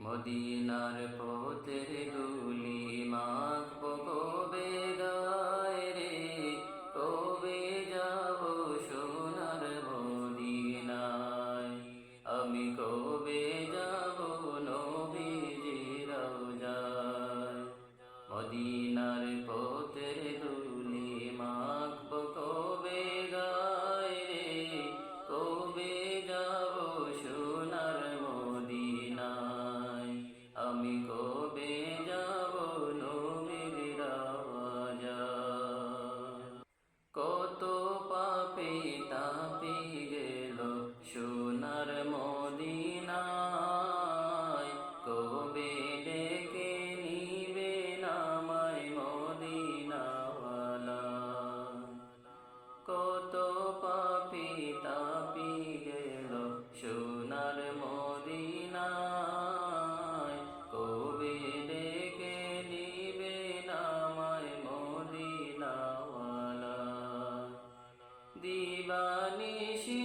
মদিনার পথের ধুলি মাখবো কবে গায় রে, কবে যাব সোনার মদিনায়। আমি কবে যাব নবীজির রওজায়। মদিনার পথের ধুলি মাখবো কবে গায় রে, কবে যাব সোনার মদিনায়। আমি কবে যাব নবীর রওজায়। কত পাপী তাপি গেল সোনার মদিনায়, কবে ডেকে নিবে নামায় মদিনাওয়ালা। কত পাপী তাপি গেল সোনার মদিনায়, কবে ডেকে নিবে নামায় মদিনাওয়ালা। দিবানিশি